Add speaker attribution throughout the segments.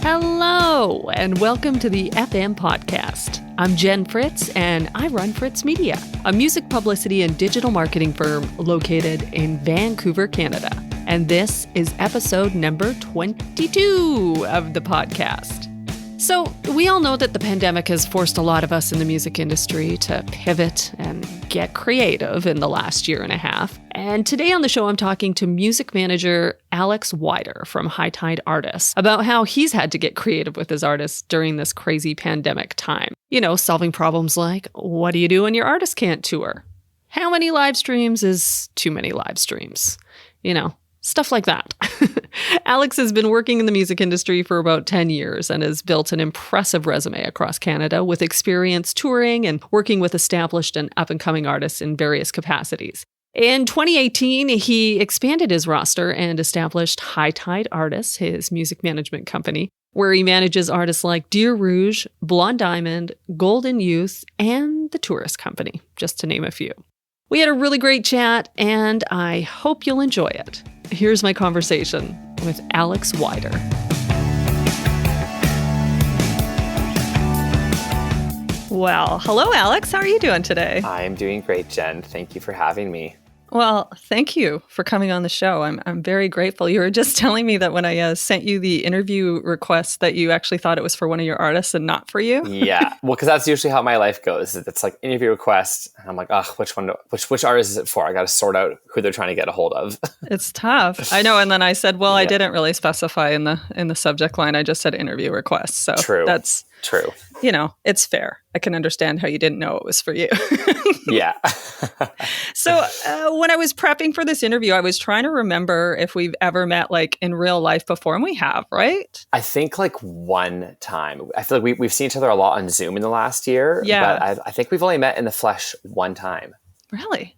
Speaker 1: Hello, and welcome to the FM podcast. I'm Jen Fritz, and I run Fritz Media, a music publicity and digital marketing firm located in Vancouver, Canada. And this is episode number 22 of the podcast. So, we all know that the pandemic has forced a lot of us in the music industry to pivot and get creative in the last year and a half. And today on the show, I'm talking to music manager Alex Wyder from High Tide Artists about how he's had to get creative with his artists during this crazy pandemic time. You know, solving problems like, what do you do when your artist can't tour? How many live streams is too many live streams? You know, stuff like that. Alex has been working in the music industry for about 10 years and has built an impressive resume across Canada with experience touring and working with established and up-and-coming artists in various capacities. In 2018, he expanded his roster and established High Tide Artists, his music management company, where he manages artists like Dear Rouge, Blonde Diamond, Golden Youth, and The Tourist Company, just to name a few. We had a really great chat, and I hope you'll enjoy it. Here's my conversation with Alex Wyder. Well, hello, Alex. How are you doing today?
Speaker 2: I'm doing great, Jen. Thank you for having me.
Speaker 1: Well, thank you for coming on the show. I'm very grateful. You were just telling me that when I sent you the interview request that you actually thought it was for one of your artists and not for you.
Speaker 2: Yeah, well, because that's usually how my life goes. It's like interview request, and I'm like, which artist is it for? I got to sort out who they're trying to get a hold of.
Speaker 1: It's tough. I know. And then I said, well,
Speaker 2: Yeah.
Speaker 1: I didn't really specify in the subject line. I just said interview request. So that's
Speaker 2: true.
Speaker 1: You know, it's fair. I can understand how you didn't know it was for you.
Speaker 2: Yeah.
Speaker 1: So when I was prepping for this interview, I was trying to remember if we've ever met like in real life before, and we have, right?
Speaker 2: I think like one time. I feel like we've seen each other a lot on Zoom in the last year.
Speaker 1: Yeah.
Speaker 2: But I think we've only met in the flesh one time.
Speaker 1: Really?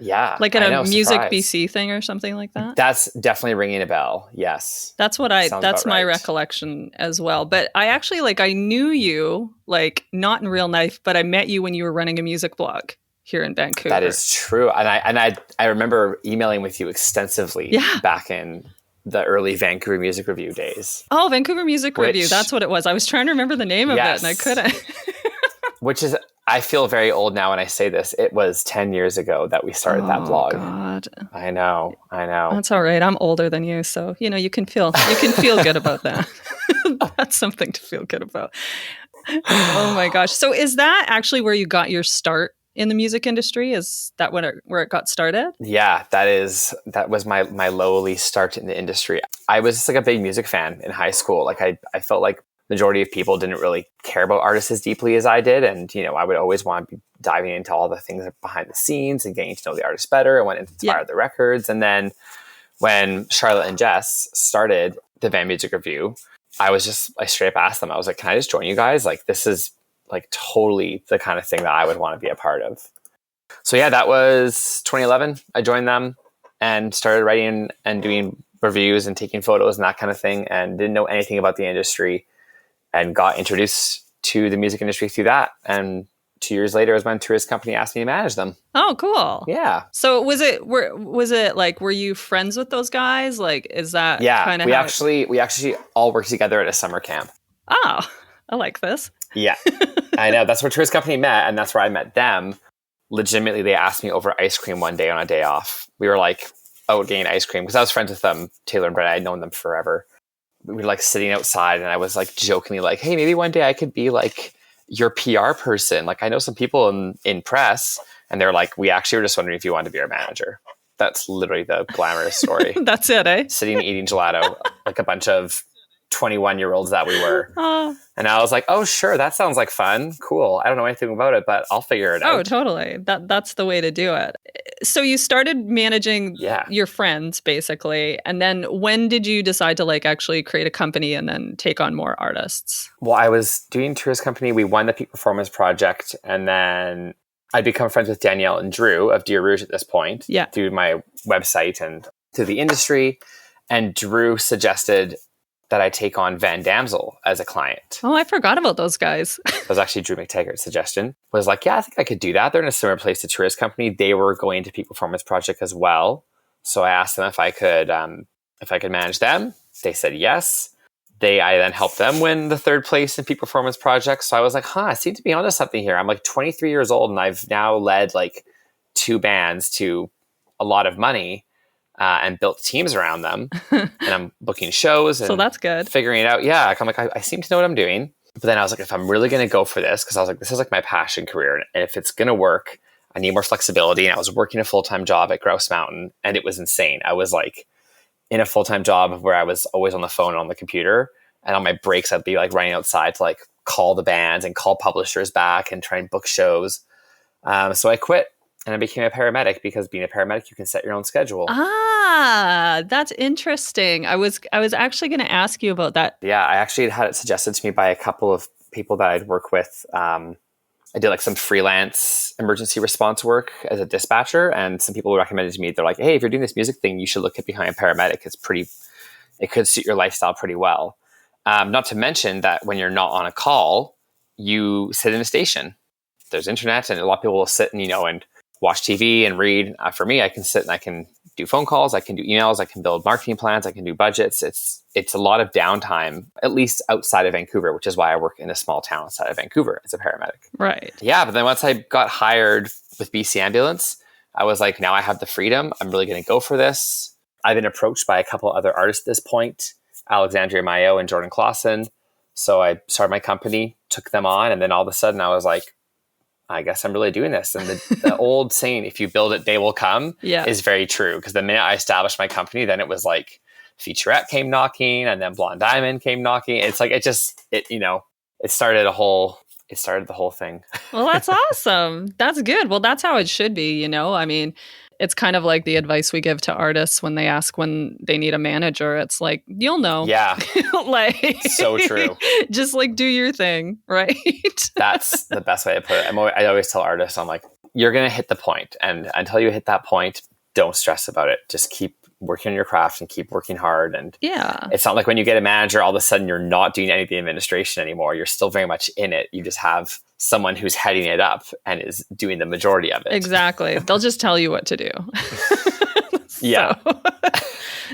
Speaker 2: Yeah.
Speaker 1: Like at a Music
Speaker 2: surprise.
Speaker 1: BC thing or something like that?
Speaker 2: That's definitely ringing a bell. Yes.
Speaker 1: That's my
Speaker 2: right.
Speaker 1: recollection as well. But I actually I knew you like not in real life, but I met you when you were running a music blog here in Vancouver.
Speaker 2: That is true. And I remember emailing with you extensively back in the early Vancouver Music Review days.
Speaker 1: Oh, Vancouver Music Review. That's what it was. I was trying to remember the name of it and I couldn't.
Speaker 2: Which is, I feel very old now when I say this. It was 10 years ago that we started that blog.
Speaker 1: Oh, God.
Speaker 2: I know.
Speaker 1: That's all right. I'm older than you. So, you know, you can feel good about that. That's something to feel good about. Oh, my gosh. So is that actually where you got your start in the music industry? Is that where it got started?
Speaker 2: Yeah, that was my lowly start in the industry. I was just like a big music fan in high school. Like I felt like majority of people didn't really care about artists as deeply as I did. And, you know, I would always want to be diving into all the things behind the scenes and getting to know the artist better and what inspired the records. And then when Charlotte and Jess started the Van Music Review, I straight up asked them, I was like, can I just join you guys? Like, this is like totally the kind of thing that I would want to be a part of. So yeah, that was 2011. I joined them and started writing and doing reviews and taking photos and that kind of thing, and didn't know anything about the industry, and got introduced to the music industry through that. And 2 years later was when Tourist Company asked me to manage them.
Speaker 1: Oh, cool.
Speaker 2: Yeah.
Speaker 1: So was it like, were you friends with those guys? Like, is that kind of
Speaker 2: we actually all worked together at a summer camp.
Speaker 1: Oh, I like this.
Speaker 2: Yeah. I know. That's where Tourist Company met, and that's where I met them. Legitimately, they asked me over ice cream one day on a day off. We were like out getting ice cream because I was friends with them, Taylor and Brett. I'd known them forever. We were like sitting outside, and I was like jokingly like, hey, maybe one day I could be like your PR person. Like, I know some people in press, and they're like, we actually were just wondering if you wanted to be our manager. That's literally the glamorous story.
Speaker 1: That's it, eh?
Speaker 2: Sitting eating gelato like a bunch of 21-year-olds that we were. And I was like, oh, sure, that sounds like fun. Cool. I don't know anything about it, but I'll figure it out.
Speaker 1: Oh, totally. That's the way to do it. So you started managing your friends, basically. And then when did you decide to like actually create a company and then take on more artists?
Speaker 2: Well, I was doing Tourist Company. We won the Peak Performance Project. And then I'd become friends with Danielle and Drew of Dear Rouge at this point.
Speaker 1: Yeah.
Speaker 2: Through my website and through the industry. And Drew suggested that I take on Van Damsel as a client.
Speaker 1: Oh, I forgot about those guys.
Speaker 2: That was actually Drew McTaggart's suggestion. Was like, yeah, I think I could do that. They're in a similar place to Tourist Company. They were going to Peak Performance Project as well. So I asked them if I could manage them. They said yes. I then helped them win the third place in peak performance projects. So I was like, I seem to be onto something here. I'm like 23 years old and I've now led like 2 bands to a lot of money and built teams around them. And I'm booking shows and
Speaker 1: So that's good.
Speaker 2: Figuring it out. Yeah. I'm like, I seem to know what I'm doing. But then I was like, if I'm really going to go for this, because I was like, this is like my passion career. And if it's going to work, I need more flexibility. And I was working a full-time job at Grouse Mountain and it was insane. I was like in a full-time job where I was always on the phone and on the computer. And on my breaks, I'd be like running outside to like call the bands and call publishers back and try and book shows. So I quit and I became a paramedic because being a paramedic, you can set your own schedule.
Speaker 1: That's interesting. I was actually going to ask you about that.
Speaker 2: Yeah, I actually had it suggested to me by a couple of people that I'd work with. I did like some freelance emergency response work as a dispatcher, and some people recommended to me, they're like, hey, if you're doing this music thing, you should look at becoming a paramedic. It could suit your lifestyle pretty well. Not to mention that when you're not on a call, you sit in a station. There's internet, and a lot of people will sit and, and watch TV and read. For me, I can sit and I can do phone calls, I can do emails, I can build marketing plans, I can do budgets. It's a lot of downtime, at least outside of Vancouver, which is why I work in a small town outside of Vancouver as a paramedic.
Speaker 1: Right.
Speaker 2: Yeah, but then once I got hired with BC Ambulance, I was like, now I have the freedom. I'm really going to go for this. I've been approached by a couple other artists at this point, Alexandria Mayo and Jordan Clausen. So I started my company, took them on, and then all of a sudden I was like, I guess I'm really doing this. And the old saying, if you build it, they will come, is very true. Because the minute I established my company, then it was like Featurette came knocking, and then Blonde Diamond came knocking. It's like, it started the whole thing.
Speaker 1: Well, that's awesome. That's good. Well, that's how it should be, I mean, it's kind of like the advice we give to artists when they ask when they need a manager. It's like, you'll know.
Speaker 2: Yeah.
Speaker 1: Like,
Speaker 2: so true.
Speaker 1: Just like do your thing, right?
Speaker 2: That's the best way to put it. I always tell artists, I'm like, you're going to hit the point. And until you hit that point, don't stress about it. Just keep working on your craft and keep working hard. And it's not like when you get a manager, all of a sudden you're not doing any of the administration anymore. You're still very much in it. You just have someone who's heading it up and is doing the majority of it.
Speaker 1: Exactly. They'll just tell you what to do.
Speaker 2: Yeah.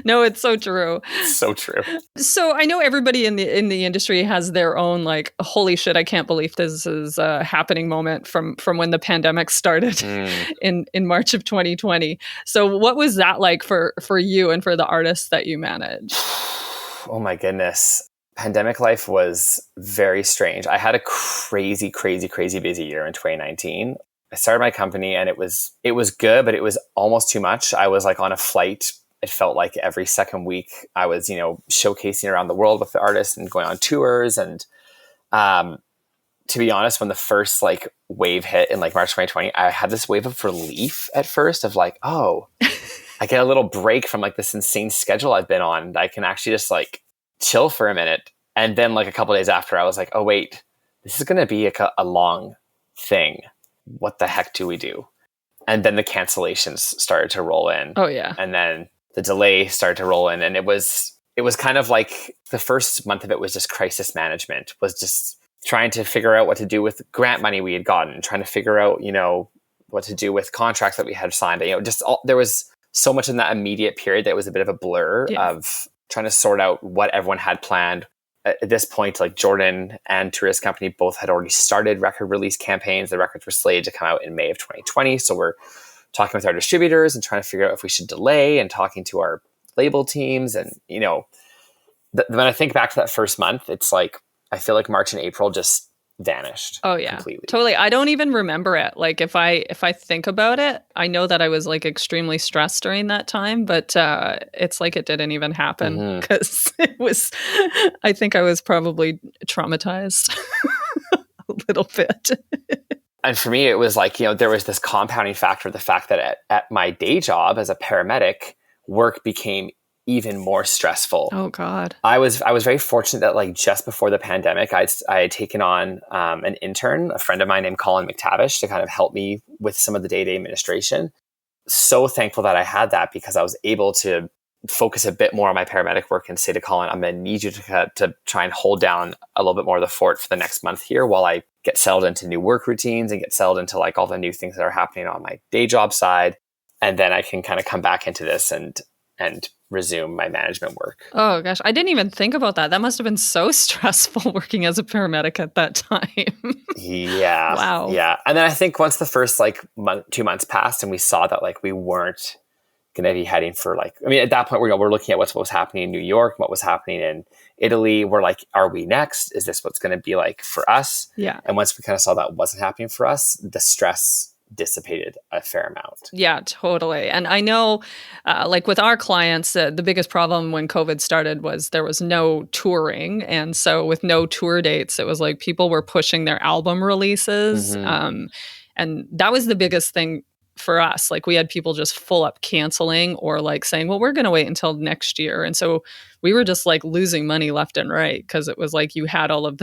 Speaker 1: No, it's so true.
Speaker 2: So true.
Speaker 1: So I know everybody in the industry has their own like, holy shit, I can't believe this is a happening moment from when the pandemic started in March of 2020. So what was that like for you and for the artists that you manage?
Speaker 2: Oh my goodness. Pandemic life was very strange. I had a crazy, crazy, crazy busy year in 2019. I started my company and it was good, but it was almost too much. I was like on a flight. It felt like every second week I was, showcasing around the world with the artists and going on tours. And to be honest, when the first like wave hit in like March 2020, I had this wave of relief at first of like, oh, I get a little break from like this insane schedule I've been on. I can actually just like chill for a minute. And then like a couple of days after, I was like, oh wait, this is going to be a long thing. What the heck do we do? And then the cancellations started to roll in.
Speaker 1: Oh yeah.
Speaker 2: And then the delay started to roll in. And it was kind of like the first month of it was just crisis management, was just trying to figure out what to do with grant money we had gotten, trying to figure out, what to do with contracts that we had signed. There was so much in that immediate period that was a bit of a blur of trying to sort out what everyone had planned. At this point, like Jordan and Tourist Company both had already started record release campaigns. The records were slated to come out in May of 2020. So we're talking with our distributors and trying to figure out if we should delay, and talking to our label teams. And, when I think back to that first month, it's like, I feel like March and April just vanished.
Speaker 1: Oh yeah,
Speaker 2: completely.
Speaker 1: Totally. I don't even remember it. Like if I think about it, I know that I was like extremely stressed during that time, but it's like it didn't even happen because I think I was probably traumatized a little bit.
Speaker 2: And for me, it was like, there was this compounding factor, the fact that at my day job as a paramedic, work became even more stressful.
Speaker 1: Oh God.
Speaker 2: I was very fortunate that like just before the pandemic, I had taken on an intern, a friend of mine named Colin McTavish, to kind of help me with some of the day-to-day administration. So thankful that I had that, because I was able to focus a bit more on my paramedic work and say to Colin, I'm going to need you to try and hold down a little bit more of the fort for the next month here while I get settled into new work routines and get settled into like all the new things that are happening on my day job side. And then I can kind of come back into this. And and resume my management work.
Speaker 1: Oh gosh, I didn't even think about that. That must have been so stressful working as a paramedic at that time.
Speaker 2: Yeah.
Speaker 1: Wow.
Speaker 2: Yeah. And then I think once the first like 2 months passed and we saw that like we weren't going to be heading for like, I mean, at that point, we're looking at what was happening in New York, what was happening in Italy. We're like, are we next? Is this what's going to be like for us?
Speaker 1: Yeah.
Speaker 2: And once we kind of saw that wasn't happening for us, the stress dissipated a fair amount.
Speaker 1: Yeah, totally. And I know, like with our clients, the biggest problem when COVID started was there was no touring. And so with no tour dates, it was like people were pushing their album releases. And that was the biggest thing for us. Like we had people just full up canceling or like saying, well, we're going to wait until next year. And so we were just like losing money left and right because it was like you had all of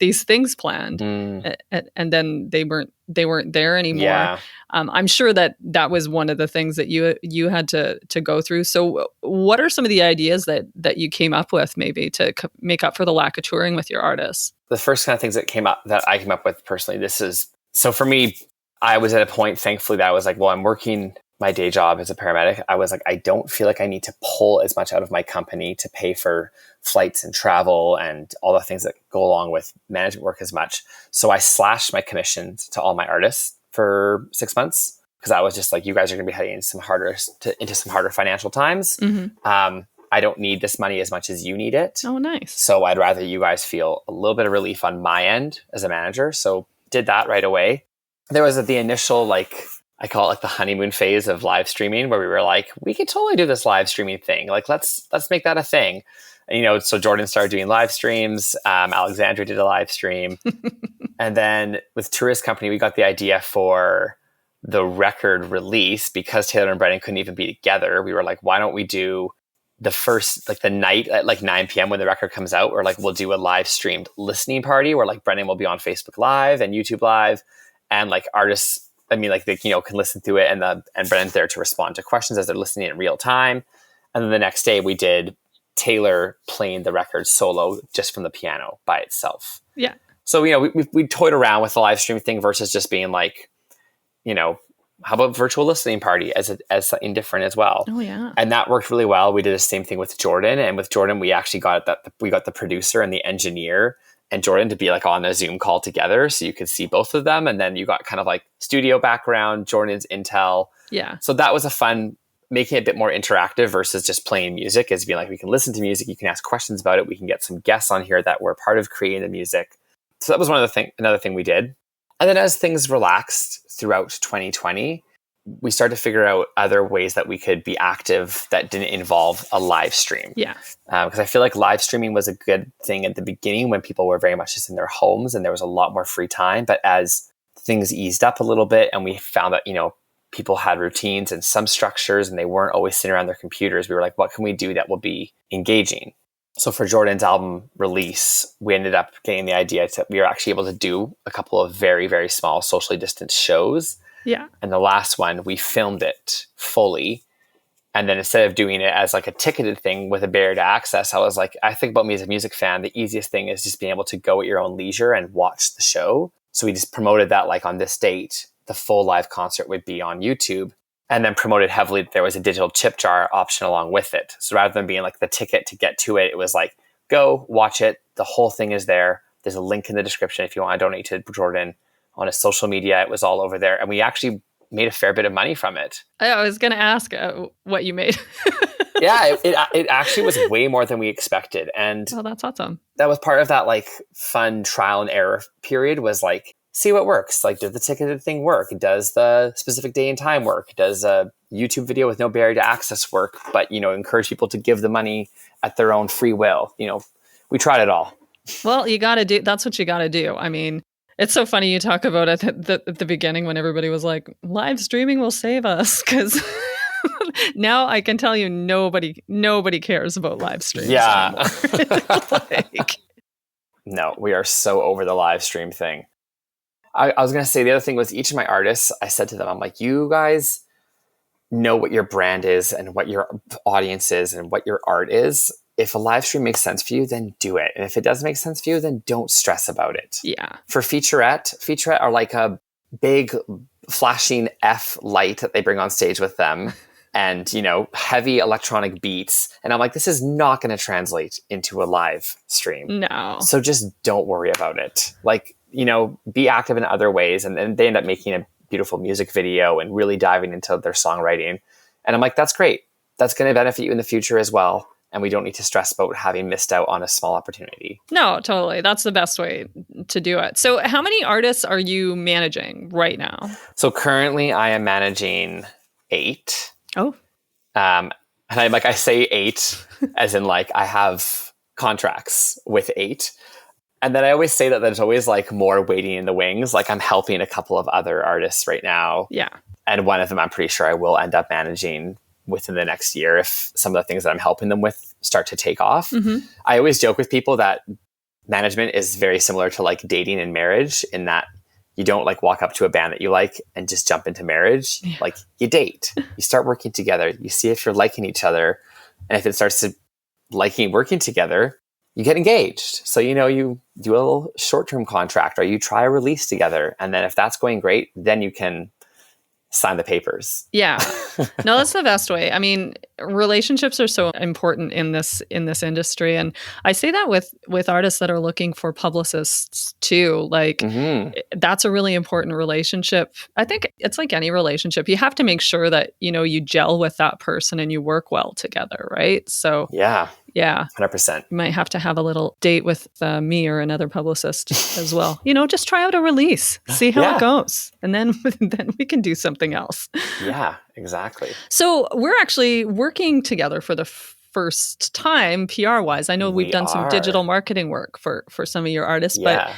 Speaker 1: these things planned and then they weren't there anymore.
Speaker 2: Yeah.
Speaker 1: I'm sure that was one of the things that you had to go through. So what are some of the ideas that you came up with maybe to make up for the lack of touring with your artists?
Speaker 2: The first kind of things that I came up with personally, so for me, I was at a point, thankfully, that I was like, well, I'm working my day job as a paramedic. I was like, I don't feel like I need to pull as much out of my company to pay for flights and travel and all the things that go along with management work as much. So I slashed my commissions to all my artists for 6 months because I was just like, you guys are going to be heading into some harder financial times. I don't need this money as much as you need it.
Speaker 1: Oh, nice.
Speaker 2: So I'd rather you guys feel a little bit of relief on my end as a manager. So did that right away. There was the initial, like, I call it like the honeymoon phase of live streaming where we were like, we could totally do this live streaming thing. Like, let's make that a thing. And, so Jordan started doing live streams. Alexandra did a live stream. And then with Tourist Company, we got the idea for the record release because Taylor and Brennan couldn't even be together. We were like, why don't we do the first, like the night at like 9 p.m. when the record comes out, or like we'll do a live streamed listening party where like Brennan will be on Facebook Live and YouTube Live. And like artists, I mean, like they, can listen to it and Brennan's there to respond to questions as they're listening in real time. And then the next day we did Taylor playing the record solo just from the piano by itself.
Speaker 1: Yeah.
Speaker 2: So, we toyed around with the live stream thing versus just being like, how about virtual listening party as something different as well.
Speaker 1: Oh yeah.
Speaker 2: And that worked really well. We did the same thing with Jordan. And with Jordan, we actually got the producer and the engineer and Jordan to be like on a Zoom call together. So you could see both of them. And then you got kind of like studio background, Jordan's Intel.
Speaker 1: Yeah.
Speaker 2: So that was a fun, making it a bit more interactive versus just playing music, is being like, we can listen to music. You can ask questions about it. We can get some guests on here that were part of creating the music. So that was another thing we did. And then as things relaxed throughout 2020, we started to figure out other ways that we could be active that didn't involve a live stream.
Speaker 1: Yeah.
Speaker 2: Because I feel like live streaming was a good thing at the beginning when people were very much just in their homes and there was a lot more free time. But as things eased up a little bit and we found that, people had routines and some structures and they weren't always sitting around their computers, we were like, what can we do that will be engaging? So for Jordan's album release, we ended up getting the idea that we were actually able to do a couple of very, very small socially distanced shows.
Speaker 1: Yeah.
Speaker 2: And the last one, we filmed it fully. And then instead of doing it as like a ticketed thing with a barrier to access, I was like, I think about me as a music fan, the easiest thing is just being able to go at your own leisure and watch the show. So we just promoted that like on this date, the full live concert would be on YouTube, and then promoted heavily that there was a digital tip jar option along with it. So rather than being like the ticket to get to it, it was like, go watch it. The whole thing is there. There's a link in the description if you want to donate to Jordan. On his social media, it was all over there. And we actually made a fair bit of money from it.
Speaker 1: I was going to ask what you made.
Speaker 2: Yeah, it actually was way more than we expected. And
Speaker 1: oh, that's awesome.
Speaker 2: That was part of that like fun trial and error period, was like, see what works. Like, does the ticketed thing work? Does the specific day and time work? Does a YouTube video with no barrier to access work? But, encourage people to give the money at their own free will. We tried it all.
Speaker 1: Well, that's what you got to do. I mean, it's so funny you talk about it at the beginning when everybody was like, live streaming will save us, because now I can tell you nobody cares about live streams.
Speaker 2: Yeah.
Speaker 1: Like,
Speaker 2: no, we are so over the live stream thing. I was going to say the other thing was, each of my artists, I said to them, I'm like, you guys know what your brand is and what your audience is and what your art is. If a live stream makes sense for you, then do it. And if it doesn't make sense for you, then don't stress about it.
Speaker 1: Yeah. For
Speaker 2: featurette are like a big flashing F light that they bring on stage with them. and, heavy electronic beats. And I'm like, this is not going to translate into a live stream.
Speaker 1: No.
Speaker 2: So just don't worry about it. Like, be active in other ways. And then they end up making a beautiful music video and really diving into their songwriting. And I'm like, that's great. That's going to benefit you in the future as well. And we don't need to stress about having missed out on a small opportunity.
Speaker 1: No, totally. That's the best way to do it. So how many artists are you managing right now?
Speaker 2: So currently I am managing 8.
Speaker 1: Oh.
Speaker 2: And I say 8 as in like I have contracts with 8. And then I always say that there's always like more waiting in the wings. Like I'm helping a couple of other artists right now.
Speaker 1: Yeah.
Speaker 2: And one of them I'm pretty sure I will end up managing within the next year if some of the things that I'm helping them with start to take off. Mm-hmm. I always joke with people that management is very similar to like dating and marriage in that you don't like walk up to a band that you like and just jump into marriage. Yeah. Like you date, you start working together, you see if you're liking each other. And if it starts to working together, you get engaged. So, you do a little short-term contract or you try a release together. And then if that's going great, then you can sign the papers.
Speaker 1: Yeah. No, that's the best way. I mean, relationships are so important in this industry. And I say that with artists that are looking for publicists too. Like that's a really important relationship. I think it's like any relationship. You have to make sure that, you gel with that person and you work well together, right? So
Speaker 2: yeah.
Speaker 1: 100%. You might have to have a little date with me or another publicist as well. Just try out a release, see how it goes. And then we can do something else.
Speaker 2: Yeah, exactly.
Speaker 1: So we're actually working together for the first time PR-wise. I know we've done some digital marketing work for some of your artists, but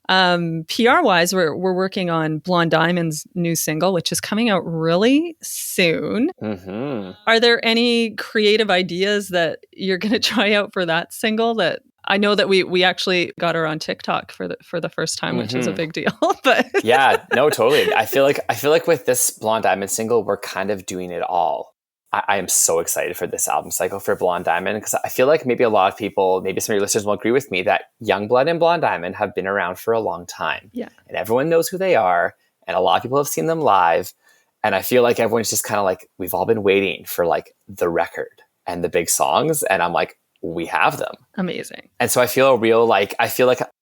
Speaker 1: PR-wise, we're working on Blonde Diamond's new single, which is coming out really soon. Mm-hmm. Are there any creative ideas that you're going to try out for that single? That I know that we actually got her on TikTok for the first time, which is a big deal. But
Speaker 2: yeah, no, totally. I feel like with this Blonde Diamond single, we're kind of doing it all. I am so excited for this album cycle for Blonde Diamond because I feel like maybe a lot of people, maybe some of your listeners will agree with me that Youngblood and Blonde Diamond have been around for a long time.
Speaker 1: Yeah.
Speaker 2: And everyone knows who they are. And a lot of people have seen them live. And I feel like everyone's just kind of like, we've all been waiting for like the record and the big songs. And I'm like, we have them.
Speaker 1: Amazing.
Speaker 2: And so I feel like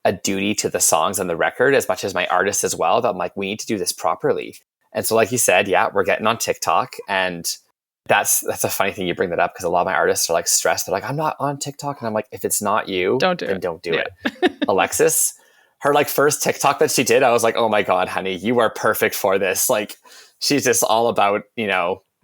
Speaker 2: a duty to the songs and the record as much as my artists as well, that I'm like, we need to do this properly. And so like you said, we're getting on TikTok, and that's a funny thing you bring that up because a lot of my artists are like stressed. They're like, I'm not on TikTok. And I'm like, if it's not you, don't do it. Alexis, her like first TikTok that she did, I was like, oh my God, honey, you are perfect for this. Like she's just all about,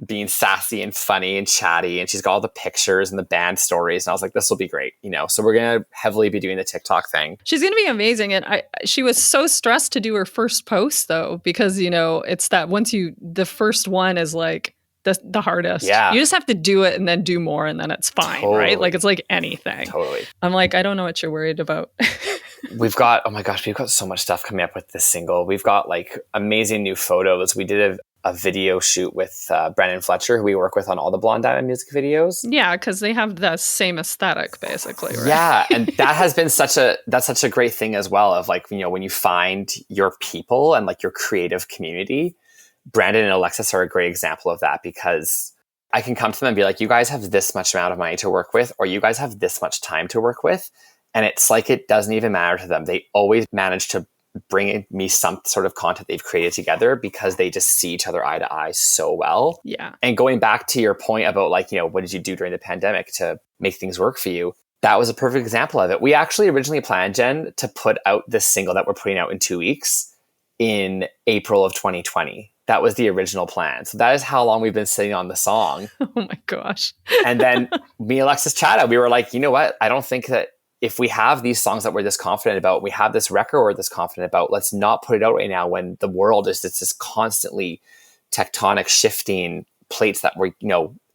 Speaker 2: being sassy and funny and chatty. And she's got all the pictures and the band stories. And I was like, this will be great. So we're going to heavily be doing the TikTok thing.
Speaker 1: She's going to be amazing. And she was so stressed to do her first post though, because, it's that the first one is like, the hardest.
Speaker 2: Yeah.
Speaker 1: You just have to do it and then do more and then it's fine, right? Like it's like anything.
Speaker 2: Totally.
Speaker 1: I'm like, I don't know what you're worried about.
Speaker 2: we've got so much stuff coming up with this single. We've got like amazing new photos. We did a video shoot with Brendan Fletcher, who we work with on all the Blonde Diamond music videos.
Speaker 1: Yeah, because they have the same aesthetic basically, right?
Speaker 2: Yeah, and that has been such a great thing as well of like, when you find your people and like your creative community. Brandon and Alexis are a great example of that because I can come to them and be like, you guys have this much amount of money to work with, or you guys have this much time to work with. And it's like, it doesn't even matter to them. They always manage to bring me some sort of content they've created together because they just see each other eye to eye so well.
Speaker 1: Yeah.
Speaker 2: And going back to your point about like, what did you do during the pandemic to make things work for you? That was a perfect example of it. We actually originally planned, Jen, to put out this single that we're putting out in 2 weeks in April of 2020. That was the original plan. So that is how long we've been sitting on the song.
Speaker 1: Oh my gosh.
Speaker 2: And then me and Alexis chatted. We were like, you know what? I don't think that if we have these songs that we're this confident about, we have this record we're this confident about, let's not put it out right now when the world it's this constantly tectonic shifting plates that we're,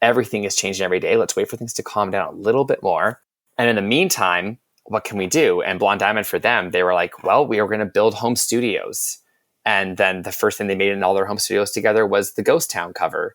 Speaker 2: everything is changing every day. Let's wait for things to calm down a little bit more. And in the meantime, what can we do? And Blonde Diamond, for them, they were like, well, we are going to build home studios. And then the first thing they made in all their home studios together was the Ghost Town cover.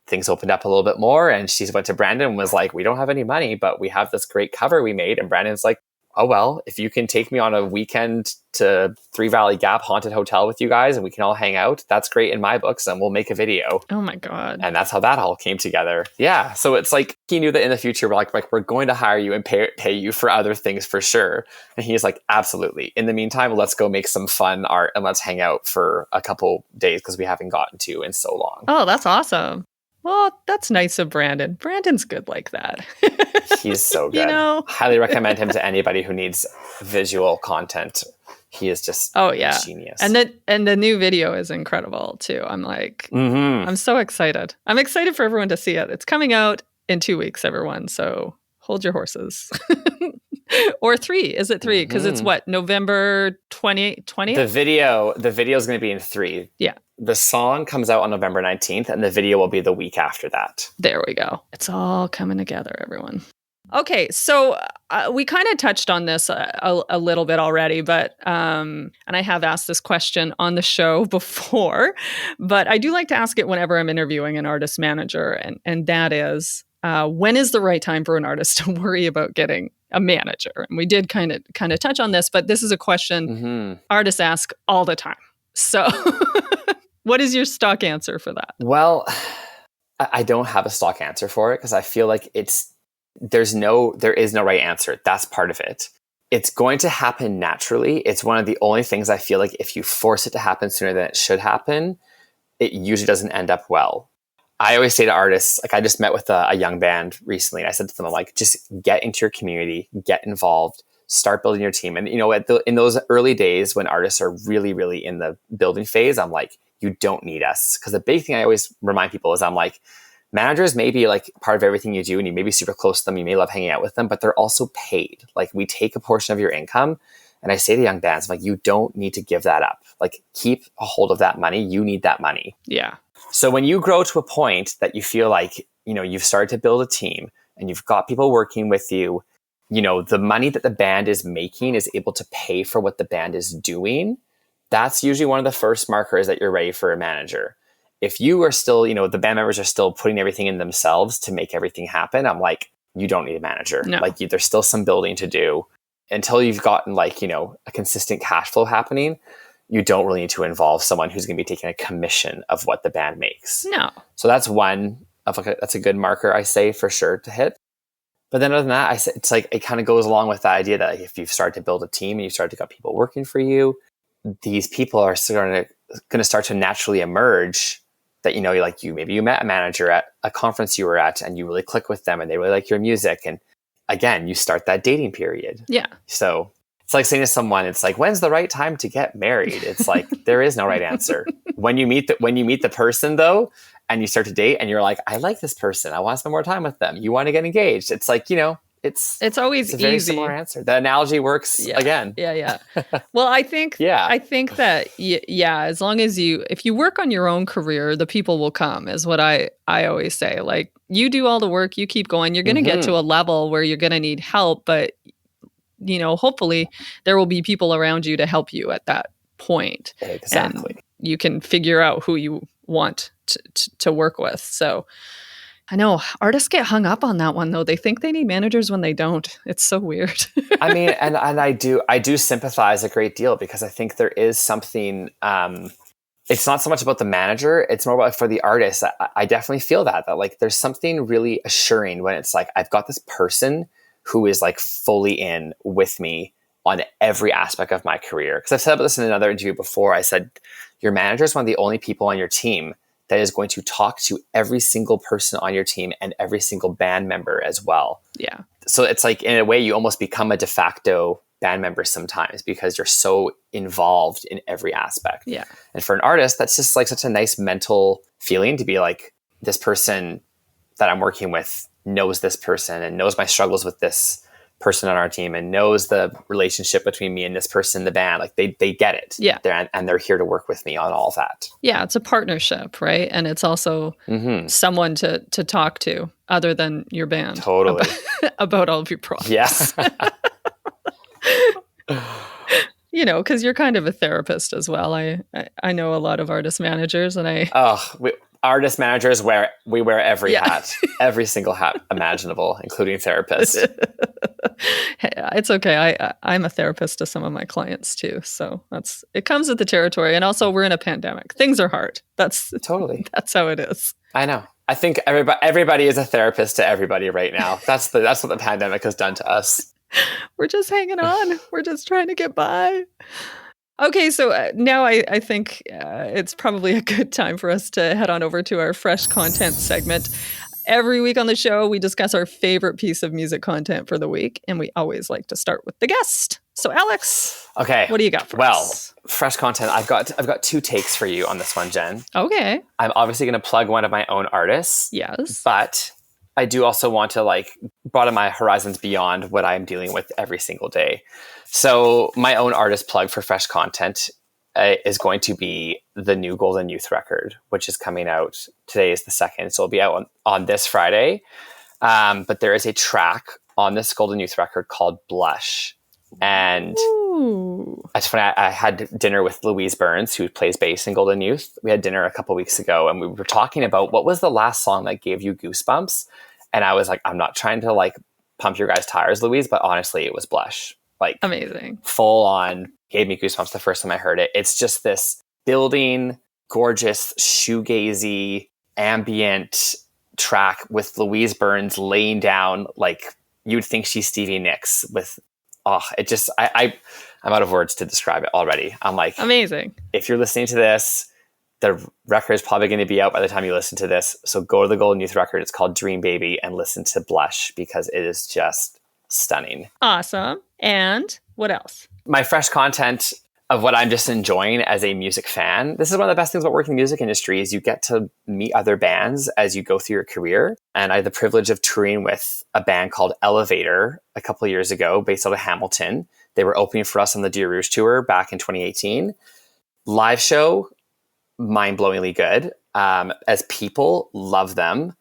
Speaker 2: Things opened up a little bit more, and she went to Brandon and was like, we don't have any money, but we have this great cover we made. And Brandon's like, oh, well, if you can take me on a weekend to Three Valley Gap Haunted Hotel with you guys and we can all hang out, that's great in my books, and we'll make a video.
Speaker 1: Oh my God.
Speaker 2: And that's how that all came together. Yeah. So it's like, he knew that in the future, we're going to hire you and pay you for other things for sure. And he's like, absolutely. In the meantime, let's go make some fun art and let's hang out for a couple days because we haven't gotten to in so long.
Speaker 1: Oh, that's awesome. Well, that's nice of Brandon. Brandon's good like that.
Speaker 2: He's so good. Highly recommend him to anybody who needs visual content. He is just genius.
Speaker 1: And the new video is incredible too. I'm like, I'm so excited. I'm excited for everyone to see it. It's coming out in 2 weeks, everyone. So hold your horses. Or 3. Is it 3? Because it's what, November 20th?
Speaker 2: The video is going to be in 3.
Speaker 1: Yeah.
Speaker 2: The song comes out on November 19th, and the video will be the week after that.
Speaker 1: There we go. It's all coming together, everyone. Okay, so we kind of touched on this a little bit already, but and I have asked this question on the show before, but I do like to ask it whenever I'm interviewing an artist manager, and that is, when is the right time for an artist to worry about getting a manager? And we did kind of touch on this, but this is a question artists ask all the time. So what is your stock answer for that?
Speaker 2: Well, I don't have a stock answer for it because I feel like there is no right answer. That's part of it. It's going to happen naturally. It's one of the only things I feel like if you force it to happen sooner than it should happen, it usually doesn't end up well. I always say to artists, like I just met with a young band recently, and I said to them, I'm like, just get into your community, get involved, start building your team. And, in those early days when artists are really, really in the building phase, I'm like, you don't need us. Because the big thing I always remind people is I'm like, managers may be like part of everything you do and you may be super close to them. You may love hanging out with them, but they're also paid. Like we take a portion of your income. And I say to young bands, I'm like, you don't need to give that up. Like keep a hold of that money. You need that money.
Speaker 1: Yeah.
Speaker 2: So when you grow to a point that you feel like, you've started to build a team and you've got people working with you, the money that the band is making is able to pay for what the band is doing. That's usually one of the first markers that you're ready for a manager. If you are still, the band members are still putting everything in themselves to make everything happen, I'm like, you don't need a manager.
Speaker 1: No.
Speaker 2: Like there's still some building to do until you've gotten a consistent cash flow happening. You don't really need to involve someone who's going to be taking a commission of what the band makes.
Speaker 1: No.
Speaker 2: So that's that's a good marker, I say, for sure to hit. But then other than that, I say it's like, it kind of goes along with the idea that if you've started to build a team and you've started to got people working for you, these people are going to start to naturally emerge that, maybe you met a manager at a conference you were at and you really click with them and they really like your music. And again, you start that dating period.
Speaker 1: Yeah.
Speaker 2: So it's like saying to someone, it's like, when's the right time to get married? It's like, there is no right answer. When you meet the person though, and you start to date and you're like, I like this person. I want to spend more time with them. You want to get engaged. It's like, it's
Speaker 1: always
Speaker 2: a very
Speaker 1: easy.
Speaker 2: Similar answer. The analogy works again.
Speaker 1: Yeah. Well, I think that, as long as if you work on your own career, the people will come is what I always say. Like you do all the work, you keep going, you're going to get to a level where you're going to need help, but hopefully there will be people around you to help you at that point.
Speaker 2: Exactly.
Speaker 1: And you can figure out who you want to work with. So I know artists get hung up on that one though. They think they need managers when they don't. It's so weird.
Speaker 2: I mean, and I do sympathize a great deal because I think there is something, it's not so much about the manager. It's more about for the artist. I definitely feel that like there's something really assuring when it's like, I've got this person who is like fully in with me on every aspect of my career. Because I've said about this in another interview before. I said, your manager is one of the only people on your team that is going to talk to every single person on your team and every single band member as well.
Speaker 1: Yeah.
Speaker 2: So it's like, in a way, you almost become a de facto band member sometimes because you're so involved in every aspect.
Speaker 1: Yeah.
Speaker 2: And for an artist, that's just like such a nice mental feeling to be like, this person that I'm working with knows this person and knows my struggles with this person on our team and knows the relationship between me and this person in the band. Like they get it.
Speaker 1: Yeah.
Speaker 2: They're here to work with me on all of that.
Speaker 1: Yeah. It's a partnership, right? And it's also someone to talk to other than your band.
Speaker 2: Totally.
Speaker 1: About all of your problems.
Speaker 2: Yeah.
Speaker 1: Because you're kind of a therapist as well. I know a lot of artist managers and
Speaker 2: artist managers we wear every hat, every single hat imaginable, including therapists.
Speaker 1: It's okay. I'm a therapist to some of my clients too. So it comes with the territory. And also we're in a pandemic. Things are hard.
Speaker 2: Totally.
Speaker 1: That's how it is.
Speaker 2: I know. I think everybody is a therapist to everybody right now. That's what the pandemic has done to us.
Speaker 1: We're just hanging on. We're just trying to get by. Okay, so now I think it's probably a good time for us to head on over to our fresh content segment. Every week on the show, we discuss our favorite piece of music content for the week, and we always like to start with the guest. So, Alex,
Speaker 2: okay,
Speaker 1: what do you got for us?
Speaker 2: Well, fresh content. I've got 2 takes for you on this one, Jen.
Speaker 1: Okay.
Speaker 2: I'm obviously going to plug one of my own artists.
Speaker 1: Yes.
Speaker 2: But I do also want to broaden my horizons beyond what I'm dealing with every single day. So my own artist plug for fresh content is going to be the new Golden Youth record, which is coming out. Today is the 2nd, so it'll be out on this Friday. But there is a track on this Golden Youth record called Blush. And it's funny, I had dinner with Louise Burns, who plays bass in Golden Youth. We had dinner a couple weeks ago, and we were talking about what was the last song that gave you goosebumps. And I was like, I'm not trying to pump your guys' tires, Louise, but honestly, it was Blush.
Speaker 1: Amazing.
Speaker 2: Full on, gave me goosebumps the first time I heard it. It's just this building, gorgeous, shoegazy, ambient track with Louise Burns laying down you'd think she's Stevie Nicks with, I'm out of words to describe it already. I'm like,
Speaker 1: amazing.
Speaker 2: If you're listening to this, the record is probably going to be out by the time you listen to this. So go to the Golden Youth record. It's called Dream Baby, and listen to Blush because it is just stunning.
Speaker 1: Awesome. And what else? My
Speaker 2: fresh content of what I'm just enjoying as a music fan. This is one of the best things about working in the music industry is you get to meet other bands as you go through your career. And I had the privilege of touring with a band called Elevator a couple of years ago, based out of Hamilton. They were opening for us on the Dear Rouge tour back in 2018. Live show, mind-blowingly good. As people, love them.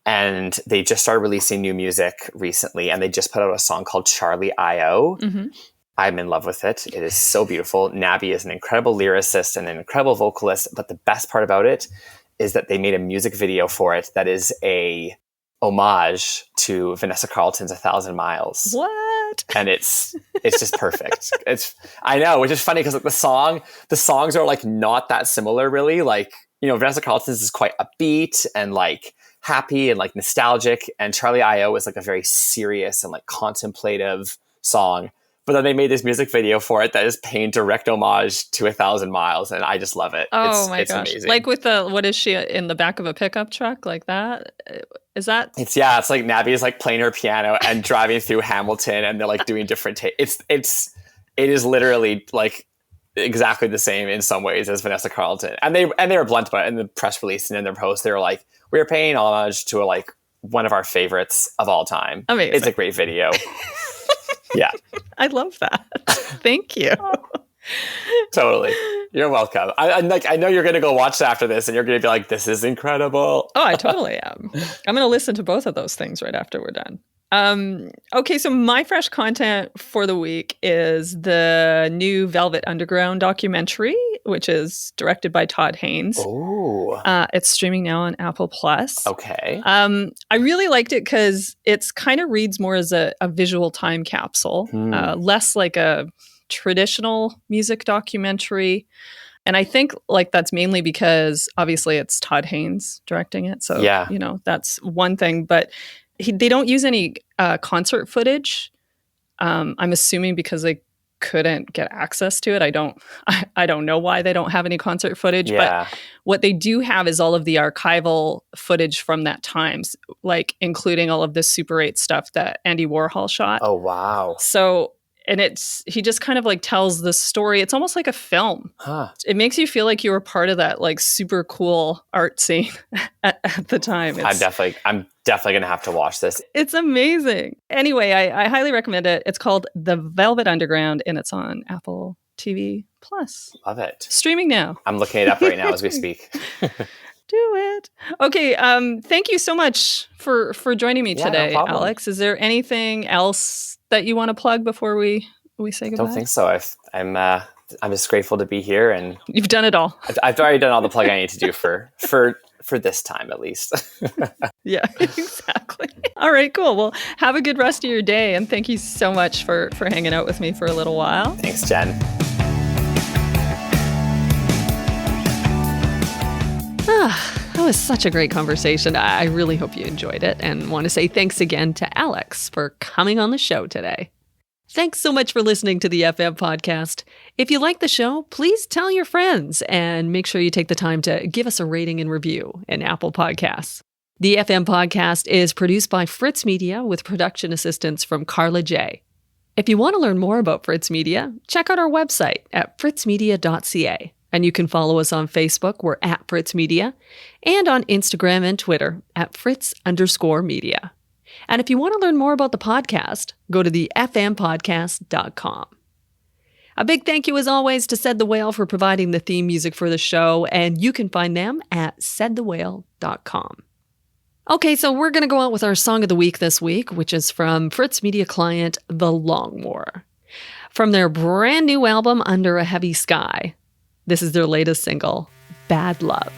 Speaker 2: And they just started releasing new music recently, and they just put out a song called Charlie I.O. Mm-hmm. I'm in love with it. It is so beautiful. Nabby is an incredible lyricist and an incredible vocalist, but the best part about it is that they made a music video for it that is a homage to Vanessa Carlton's 1,000 Miles.
Speaker 1: What?
Speaker 2: And it's just perfect. I know, which is funny because the songs are not that similar really. Vanessa Carlton's is quite upbeat and happy and nostalgic, and Charlie I.O. is a very serious and contemplative song. But then they made this music video for it that is paying direct homage to 1,000 Miles, and I just love it.
Speaker 1: Oh my gosh.
Speaker 2: Amazing.
Speaker 1: With what is she in the back of a pickup truck like that? Is that?
Speaker 2: It's Nabby is playing her piano and driving through Hamilton, and they're doing different it is literally exactly the same in some ways as Vanessa Carlton. And they were blunt about it in the press release and in their post. They were we're paying homage to one of our favorites of all time.
Speaker 1: Amazing.
Speaker 2: It's a great video. Yeah.
Speaker 1: I love that. Thank you.
Speaker 2: Totally. You're welcome. I know you're going to go watch after this and you're going to be this is incredible.
Speaker 1: Oh, I totally am. I'm going to listen to both of those things right after we're done. Okay, so my fresh content for the week is the new Velvet Underground documentary, which is directed by Todd Haynes.
Speaker 2: Oh.
Speaker 1: It's streaming now on Apple Plus.
Speaker 2: Okay.
Speaker 1: I really liked it because it's kind of reads more as a visual time capsule, less like a traditional music documentary. And I think that's mainly because obviously it's Todd Haynes directing it. So,
Speaker 2: yeah.
Speaker 1: That's one thing. But they don't use any concert footage. I'm assuming because they couldn't get access to it. I don't know why they don't have any concert footage.
Speaker 2: Yeah.
Speaker 1: But what they do have is all of the archival footage from that time, including all of the Super 8 stuff that Andy Warhol shot.
Speaker 2: Oh, wow.
Speaker 1: So, and he just kind of tells the story. It's almost like a film.
Speaker 2: Huh.
Speaker 1: It makes you feel like you were part of that super cool art scene at the time.
Speaker 2: I'm definitely going to have to watch this.
Speaker 1: It's amazing. Anyway, I highly recommend it. It's called The Velvet Underground, and it's on Apple TV Plus.
Speaker 2: Love it.
Speaker 1: Streaming now.
Speaker 2: I'm looking it up right now as we speak.
Speaker 1: Do it. Okay. Thank you so much for joining me today,
Speaker 2: no problem.
Speaker 1: Alex. Is there anything else that you want to plug before we say goodbye?
Speaker 2: I don't think so. I'm just grateful to be here, and
Speaker 1: you've done it all.
Speaker 2: I've already done all the plug I need to do for for this time at least.
Speaker 1: Yeah, exactly. All right, cool. Well, have a good rest of your day. And thank you so much for hanging out with me for a little while.
Speaker 2: Thanks, Jen.
Speaker 1: That was such a great conversation. I really hope you enjoyed it and want to say thanks again to Alex for coming on the show today. Thanks so much for listening to the FM podcast. If you like the show, please tell your friends and make sure you take the time to give us a rating and review in Apple Podcasts. The FM podcast is produced by Fritz Media with production assistance from Carla J. If you want to learn more about Fritz Media, check out our website at fritzmedia.ca. And you can follow us on Facebook, we're at Fritz Media, and on Instagram and Twitter at Fritz_media. And if you want to learn more about the podcast, go to thefmpodcast.com. A big thank you, as always, to Said the Whale for providing the theme music for the show, and you can find them at saidthewhale.com. Okay, so we're going to go out with our song of the week this week, which is from Fritz Media client The Long War. From their brand new album, Under a Heavy Sky, this is their latest single, Bad Love.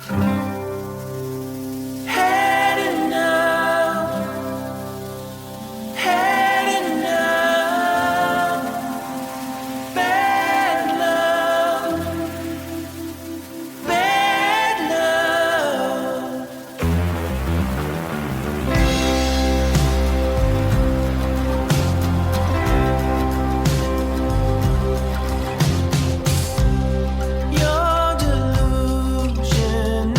Speaker 3: Your delusional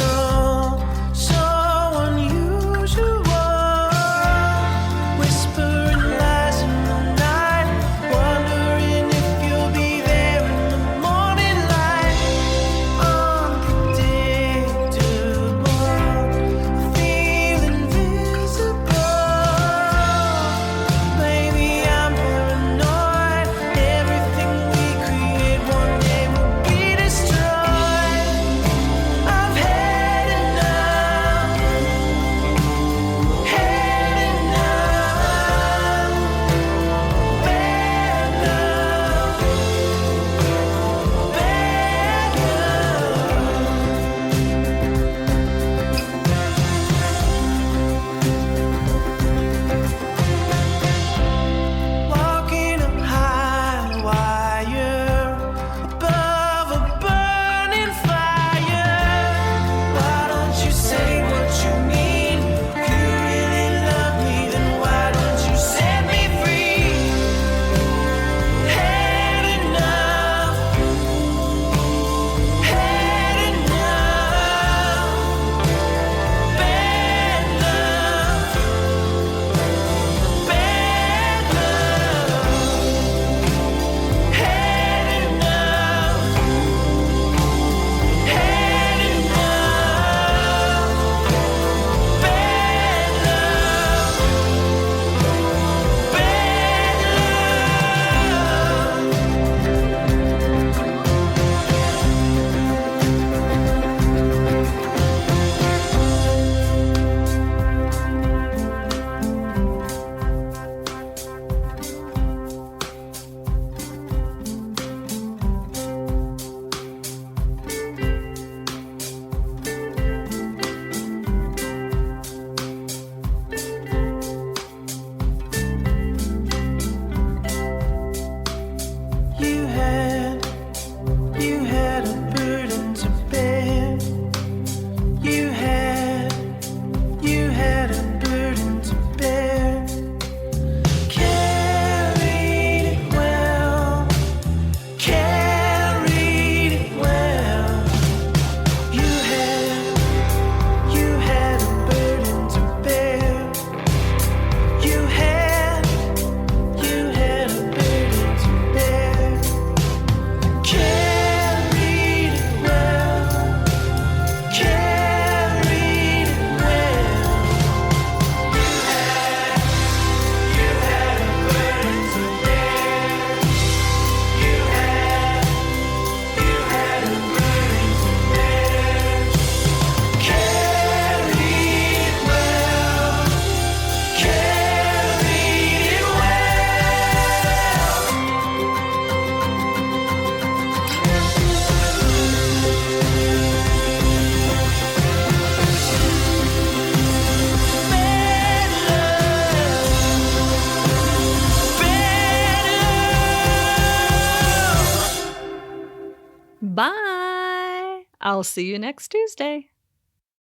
Speaker 1: I'll see you next Tuesday.